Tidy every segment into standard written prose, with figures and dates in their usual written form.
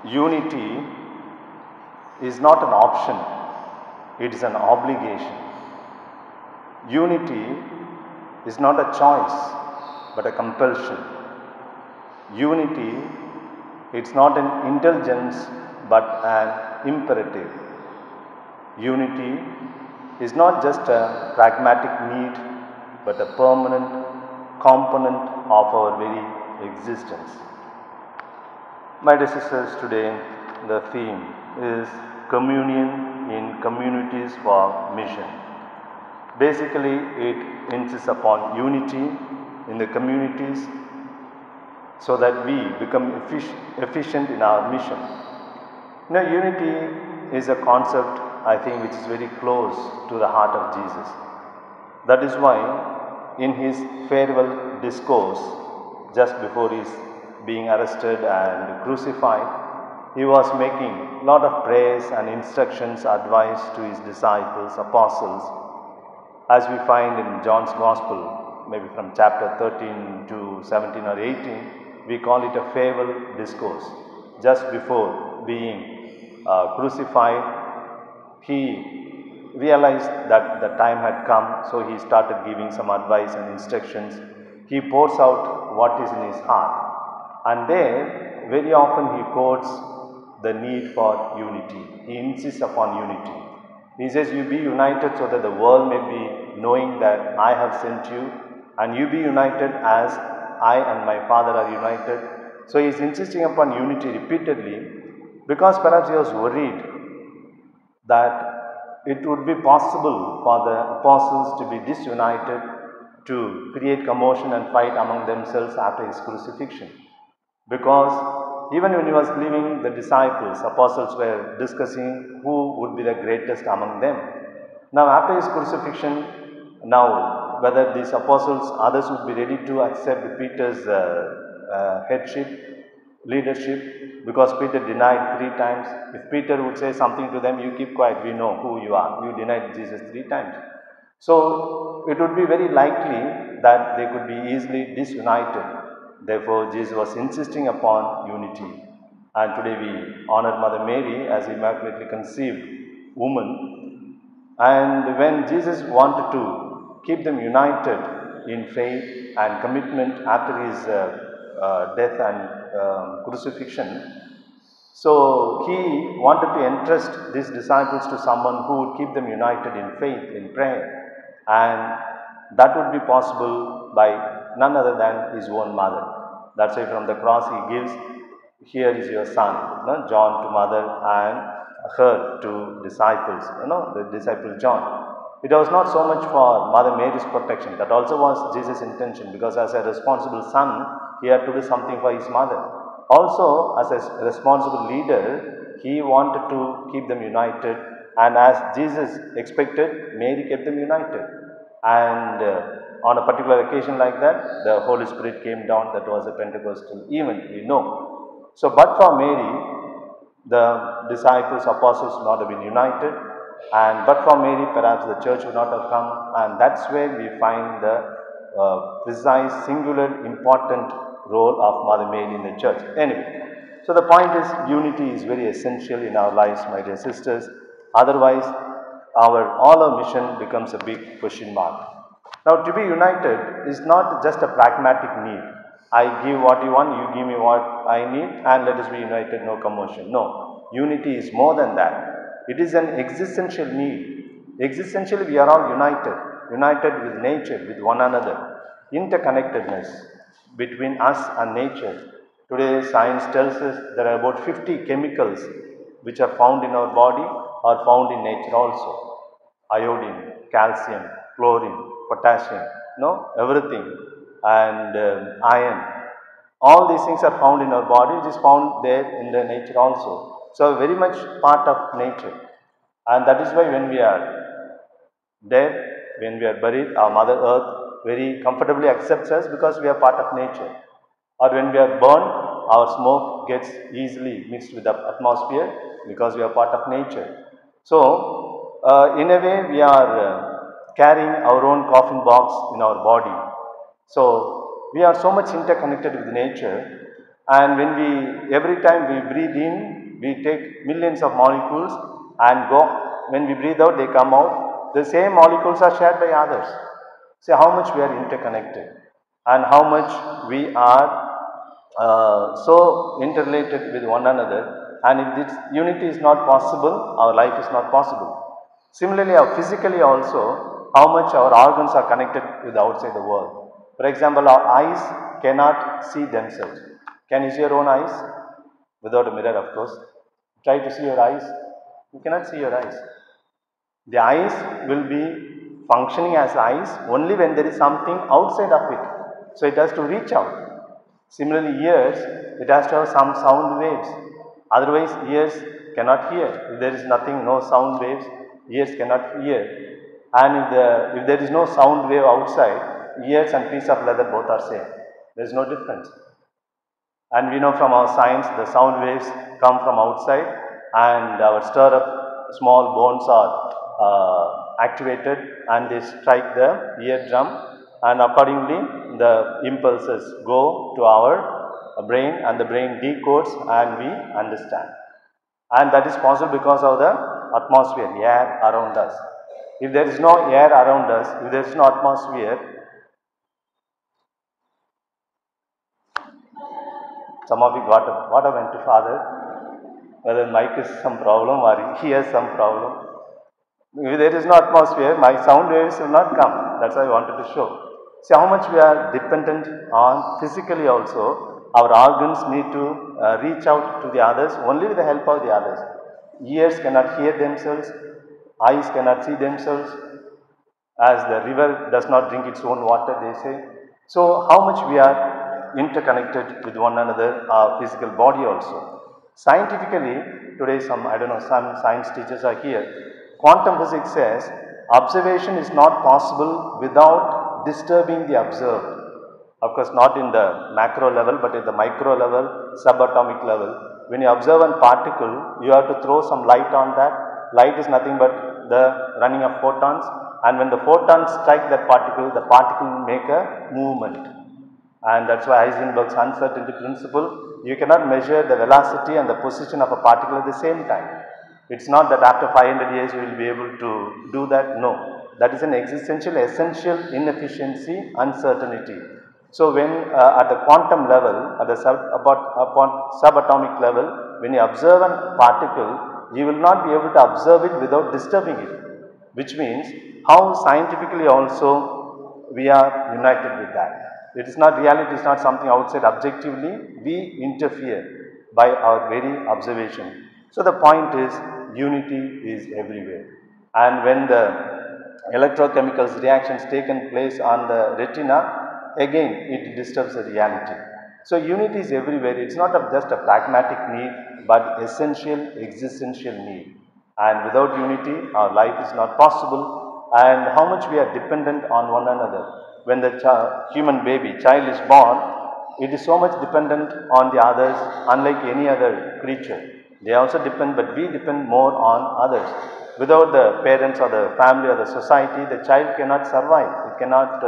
Unity is not an option, it is an obligation. Unity is not a choice, but a compulsion. Unity is not an indulgence, but an imperative. Unity is not just a pragmatic need, but a permanent component of our very existence. My dear sisters, today the theme is communion in communities for mission. Basically, it insists upon unity in the communities so that we become efficient in our mission. Now, unity is a concept, I think, which is very close to the heart of Jesus. That is why, in his farewell discourse, just before his being arrested and crucified, he was making a lot of prayers and instructions, advice to his disciples, apostles, as we find in John's Gospel, maybe from chapter 13 to 17 or 18, we call it a farewell discourse. Just before being crucified, he realized that the time had come, so he started giving some advice and instructions. He pours out what is in his heart, and there, very often he quotes the need for unity. He insists upon unity. He says, you be united so that the world may be knowing that I have sent you, and you be united as I and my Father are united. So he is insisting upon unity repeatedly because perhaps he was worried that it would be possible for the apostles to be disunited, to create commotion and fight among themselves after his crucifixion. Because even when he was leaving, the disciples, apostles were discussing who would be the greatest among them. Now after his crucifixion, now whether these apostles, others would be ready to accept Peter's headship, leadership, because Peter denied 3 times. If Peter would say something to them, you keep quiet, we know who you are. You denied Jesus 3 times. So it would be very likely that they could be easily disunited. Therefore, Jesus was insisting upon unity. And today we honor Mother Mary as Immaculately Conceived woman. And when Jesus wanted to keep them united in faith and commitment after his death and crucifixion, so he wanted to entrust these disciples to someone who would keep them united in faith, in prayer, and that would be possible by none other than his own mother. That's why from the cross he gives, here is your son, John to mother and her to disciples, the disciple John. It was not so much for Mother Mary's protection, that also was Jesus' intention, because as a responsible son, he had to do something for his mother. Also, as a responsible leader, he wanted to keep them united, and as Jesus expected, Mary kept them united. And on a particular occasion like that, the Holy Spirit came down. That was a Pentecostal event, we know. So, but for Mary, the disciples, apostles would not have been united, and but for Mary, perhaps the church would not have come, and that's where we find the precise, singular, important role of Mother Mary in the church. Anyway, so the point is, unity is very essential in our lives, my dear sisters. Otherwise, all our mission becomes a big question mark. Now, to be united is not just a pragmatic need. I give what you want, you give me what I need, and let us be united, no commotion. No, unity is more than that. It is an existential need. Existentially, we are all united with nature, with one another. Interconnectedness between us and nature. Today, science tells us there are about 50 chemicals which are found in our body or found in nature also. Iodine, calcium, chlorine, potassium, everything, and iron. All these things are found in our body, which is found there in the nature also. So, very much part of nature. And that is why when we are dead, when we are buried, our Mother Earth very comfortably accepts us because we are part of nature. Or when we are burned, our smoke gets easily mixed with the atmosphere because we are part of nature. So, in a way, we are carrying our own coffin box in our body. So, we are so much interconnected with nature And when every time we breathe in, we take millions of molecules and go. When we breathe out, they come out. The same molecules are shared by others. See how much we are interconnected and how much we are so interrelated with one another. And if this unity is not possible, our life is not possible. Similarly, physically also, how much our organs are connected with the outside the world. For example, our eyes cannot see themselves. Can you see your own eyes? Without a mirror, of course. Try to see your eyes. You cannot see your eyes. The eyes will be functioning as eyes only when there is something outside of it. So it has to reach out. Similarly, ears, it has to have some sound waves. Otherwise, ears cannot hear. If there is nothing, no sound waves, ears cannot hear. And if there is no sound wave outside, ears and piece of leather both are same. There is no difference. And we know from our science the sound waves come from outside and our stirrup small bones are activated and they strike the eardrum, and accordingly the impulses go to our brain and the brain decodes and we understand. And that is possible because of the atmosphere, air around us. If there is no air around us, if there is no atmosphere, some of you got what happened to father? Whether mic is some problem or he has some problem. If there is no atmosphere, my sound waves will not come. That's why I wanted to show. See how much we are dependent on physically also. Our organs need to reach out to the others only with the help of the others. Ears cannot hear themselves, eyes cannot see themselves, as the river does not drink its own water, they say. So how much we are interconnected with one another, our physical body also. Scientifically, today some science teachers are here. Quantum physics says observation is not possible without disturbing the observed. Of course, not in the macro level, but at the micro level, subatomic level. When you observe a particle, you have to throw some light on that. Light is nothing but the running of photons, and when the photons strike that particle, the particle will make a movement. And that's why Heisenberg's uncertainty principle, you cannot measure the velocity and the position of a particle at the same time. It's not that after 500 years you will be able to do that. No, that is an existential, essential inefficiency, uncertainty. So when at the quantum level, at the subatomic level, when you observe a particle, you will not be able to observe it without disturbing it. Which means how scientifically also we are united with that. It is not reality, it is not something outside. Objectively, we interfere by our very observation. So the point is, unity is everywhere. And when the electrochemicals reactions taken place on the retina, again it disturbs the reality. So unity is everywhere. It's not just a pragmatic need, but essential existential need. And without unity, our life is not possible. And how much we are dependent on one another. When the human baby, child is born, it is so much dependent on the others, unlike any other creature. They also depend, but we depend more on others. Without the parents or the family or the society, the child cannot survive. It cannot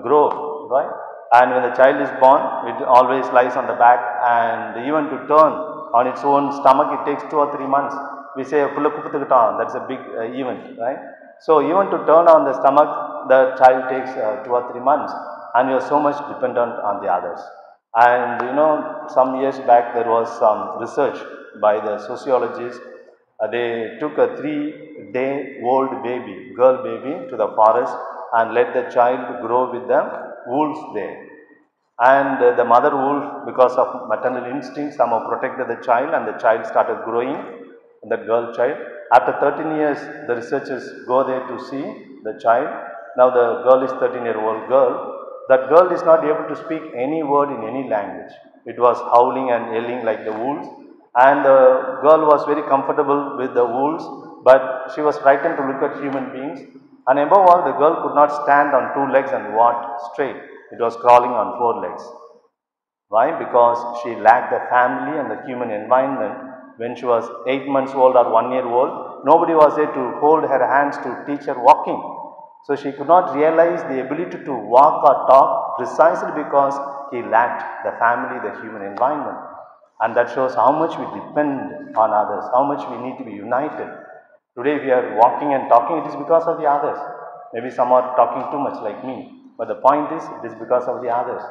grow, right? And when the child is born, it always lies on the back, and even to turn on its own stomach, it takes 2 or 3 months. We say, that's a big event, right? So even to turn on the stomach, the child takes 2 or 3 months, and you are so much dependent on the others. And some years back there was some research by the sociologists. They took a 3-day-old baby, girl baby, to the forest and let the child grow with the wolves there. And the mother wolf, because of maternal instinct, somehow protected the child, and the child started growing, that girl child. After 13 years, the researchers go there to see the child. Now the girl is 13-year-old girl. That girl is not able to speak any word in any language. It was howling and yelling like the wolves. And the girl was very comfortable with the wolves, but she was frightened to look at human beings. And above all, the girl could not stand on 2 legs and walk straight. It was crawling on 4 legs. Why? Because she lacked the family and the human environment. When she was 8 months old or 1 year old, nobody was there to hold her hands to teach her walking. So she could not realize the ability to walk or talk precisely because he lacked the family, the human environment. And that shows how much we depend on others, how much we need to be united. Today we are walking and talking, it is because of the others. Maybe some are talking too much like me, but the point is, it is because of the others.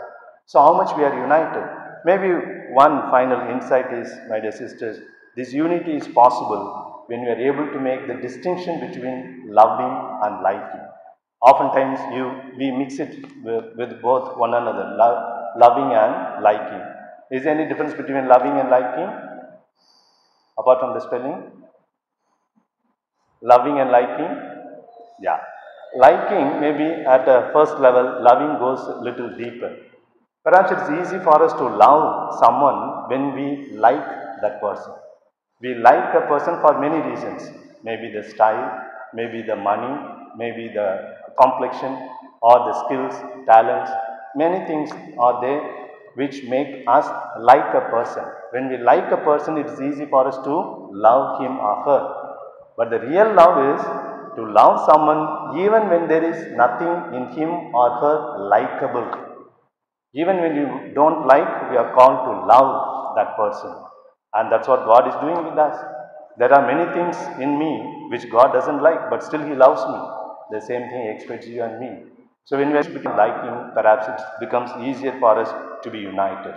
So how much we are united. Maybe one final insight is, my dear sisters, this unity is possible when we are able to make the distinction between loving and liking. Oftentimes we mix it with both one another, loving and liking. Is there any difference between loving and liking? Apart from the spelling? Loving and liking? Yeah. Liking, maybe at a first level, loving goes a little deeper. Perhaps it's easy for us to love someone when we like that person. We like a person for many reasons. Maybe the style, maybe the money, maybe the complexion, or the skills, talents. Many things are there which make us like a person. When we like a person, it's easy for us to love him or her. But the real love is to love someone even when there is nothing in him or her likable. Even when you don't like, we are called to love that person. And that's what God is doing with us. There are many things in me which God doesn't like, but still He loves me. The same thing He expects you and me. So when we begin liking, perhaps it becomes easier for us to be united.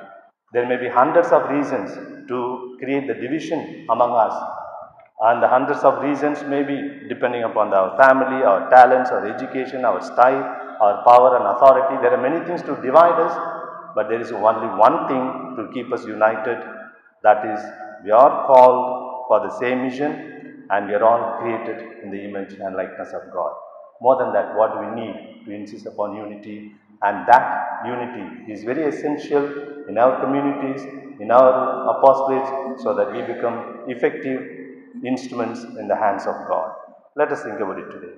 There may be hundreds of reasons to create the division among us, and the hundreds of reasons may be depending upon our family, our talents, our education, our style, our power and authority. There are many things to divide us, but there is only one thing to keep us united. That is, we are called for the same mission and we are all created in the image and likeness of God. More than that, what do we need to insist upon unity? And that unity is very essential in our communities, in our apostolates, so that we become effective instruments in the hands of God. Let us think about it today.